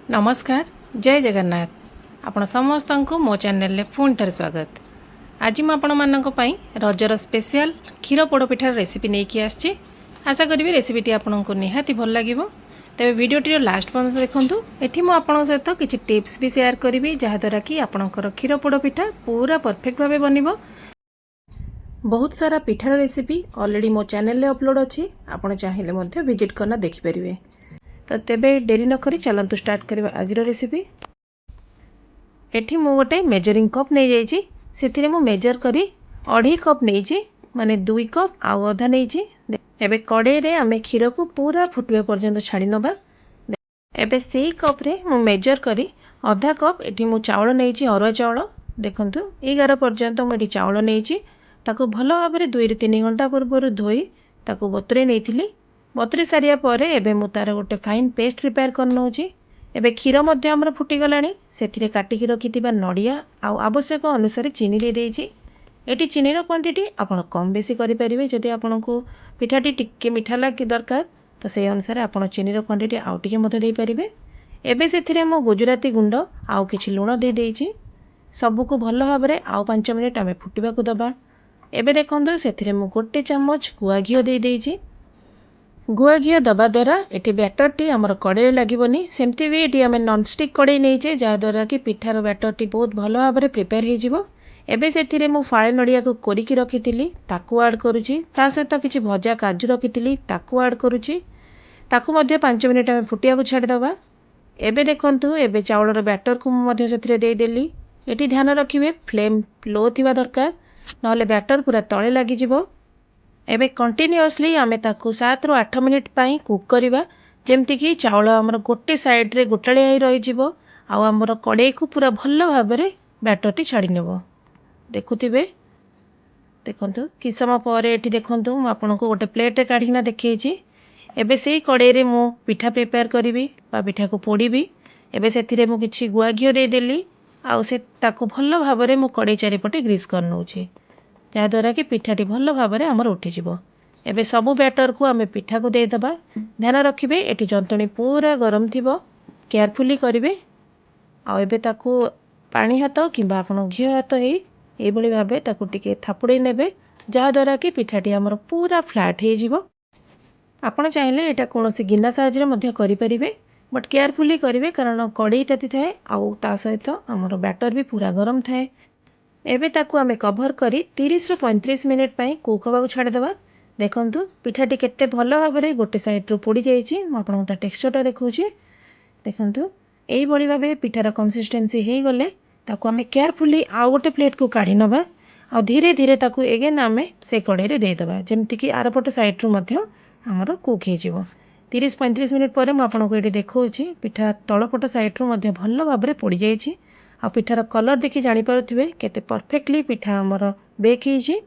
नमस्कार जय जगन्नाथ आपण समस्त को मो चैनल पुणी थे स्वागत। आज मुझे रजर स्पेशल क्षीर पोड़पिठार रेसिपी नहीं कि आसी आशा करी रेसिपीटी आपन को निहाती भल लगे। तेज भिडियोटी लास्ट पर्यंत देखूँ। ये मुझे सहित किसी टिप्स भी शेयर करी जहाद्वारा कि आपणकर क्षीर पोड़पिठा पूरा परफेक्ट भाव बन। बहुत सारा पिठार रेसिपी ऑलरेडी मो चैनल अपलोड अच्छी आपड़ चाहिए विजिट करना देखिपारे। तो तेबे डेरी न करी चलतु स्टार्ट करवा आज रेसिपी। एठी मु गोटे मेजरिंग कप नहीं जाइए से मेजर करी 2.5 कप नहीं माने 2 कप आउ अधा नहीं। एबे कड़े रे आमे क्षीर को पूरा फुटवा पर्यंत छाड़ी नबा। एबे सेही कप रे मु मेजर करी आधा कप एठी मु चावल नहीं अरुआ चावल देखंतु 11 पर्यंत मु एठी चावल नहीं ताको भलो भाबरे 2 ରୁ 3 घंटा पूर्व धोई ताको बतरे नहीं। बतरी सारिया परे एबे मु तार गोटे फाइन पेस्ट प्रिपेयर कर नउची। एबे क्षीर मध्य हमर फुटी गलानी सेथिरे काटिकी रखिथिबा नडिया आ आवश्यक अनुसार चीनी दे देइची। एटी चीनीर क्वांटिटी आपण कम बेसी करि परिबे। जदि आपनको पिठाटी टिके मिठा लागे दरकार तो से अनुसार आपण चीनीर क्वांटिटी आउ टिके मते देइ परिबे। एबे सेथिरे मु गुजराती गुंड आउ किछि लूण दे देइची। सबको भलो भाबरे आउ 5 मिनिट आमे फुटिबा को दबा। एबे देखंतु सेथिरे मु गोटे चम्मच गुआ घिओ दे देइची। गुआ घिओ दबा द्वारा एटी बैटरटी आमर कड़े लगनी सेमती भी ये आम नॉनस्टिक कड़े नहीं जहाद्वारा कि पिठार बैटरटी बहुत भल भाव में प्रिपेयर हो। एबे से मु फाळे नड़िया को कोरिकी रखी ताकू ऐड करुची। ता सहित किछि भजा काजू रखी ताकू ऐड करुची। ताकू मध्य 5 मिनिट आम फुटिया को छाड़ीदबा। एबे देखंतु एबे चावलर बैटर को मध्य सेथिरे दे देली। एटी ध्यान रखिबे फ्लेम लो थिबा दरकार नहले बैटर पूरा तळे लागि जिवो। एबे कंटिन्यूअसली आमे ताकू 7 ରୁ 8 मिनिट पाई कुक करवा जेमती कि चावल आमर गोटे साइड रे गोटालिया ही रही जिवो आ आमर कड़े को पूरा भल भाव में बैटरटी छाड़ी नेबो। देखुथिबे देखंतु कि समय पर एठी देखंतु मु आपनको गोटे प्लेट रे काढिना देखैछि। एबे सेही कड़े रे मु पिठा प्रिपेयर करिवि बा पिठा को पोड़ीबी। एबे सेथिरे मु किछि गुआ घिओ दे देली आ से ताको भल भाव में मु कड़े चारिपटे ग्रीस कर नउछि जहाद्वारा कि पिठाटी भल भाव में आमर उठिଯିव। एबे सबू बैटर को आमे पिठा को देदबा। ध्यान रखिबे एटी जंतणी पूरा गरम थिबो केयरफुली करिवे आ एबे ताको पानी हाथ किंबा आपण घिओ हाथ हे एबोली भाबे ताको टिके थापुडे नेबे जहाद्वारा कि पिठाटी आमर पूरा फ्लैट हे जिवो। आपण चाहिले एटा कोनोसी गिन्ना साहाय्य मध्य करि परिबे बट केयरफुली करिवे कारण कड़ई ताती थाए आउ ता सहित आमर बैटर भी पूरा गरम थाए। एबे ताकू आमे कभर करी 30 ରୁ 35 मिनिट पाई कुक होबा को छाड़ी दबा। देखंतु पिठाटी केते भल भाव में गोटे साइड रो पोड़ी जाइछि। म आपन ता टेक्सचरटा देखौछि देखंतु एई बळी भाबे पिठार कंसिस्टेंसी हे गले ताकू आमे केयरफुली आ गोटे प्लेट को काढी नबा आ धीरे धीरे ताकू एगेन आमे से कड़े रे दे दबा जेमति कि आरपट साइड रो मध्य हमर कुक हे जिवो। 30-35 मिनिट परे म आपन को एठी देखौछि पिठा तळपट साइड रो मध्य भल भाव में पोड़ी जाइछि आ पिठार कलर देखि जानि पारुथिबे केते परफेक्टली पिठा हमर बेक हेछि।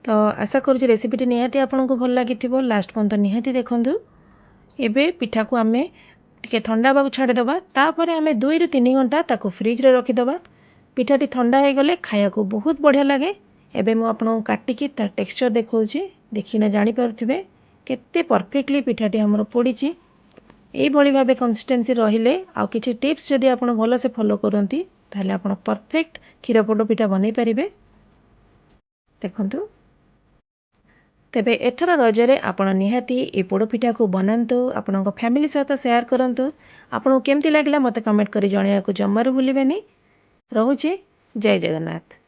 तो आशा करूँ रेसिपीटी निहाती आपको भल लगी लास्ट पर्यंत निहाती देखंतु। एबे पिठा को आमे टिके ठंडा बाकू छाड़ीदबा तापर आमे 2 ରୁ 3 घंटा ताको फ्रिज रे रखीदबा। पिठाटी ठंडा हो गले खाया को बहुत बढ़िया लगे। एबे मु आपन काटिकी तार टेक्सचर देखौछि देखिना जानि पारुथिबे केते परफेक्टली पिठाटी हमर पोड़ीछि। एई भली भाबे कंसिस्टेंसी रहिले आ किछि टिप्स जदि आपण भलो से फॉलो करंती ताले आपण परफेक्ट क्षीर पोड़ पिठा बनै परिबे। देखंतु तेबे एथर रजरे आपण निहाती ए पोड़ पिठा को बनांतु आपण फैमिली सहित शेयर करंतु। आपन केमती लागला मते कमेंट करी जणाया को जम्मारू भूलिबेनी। रहूची जय जगन्नाथ।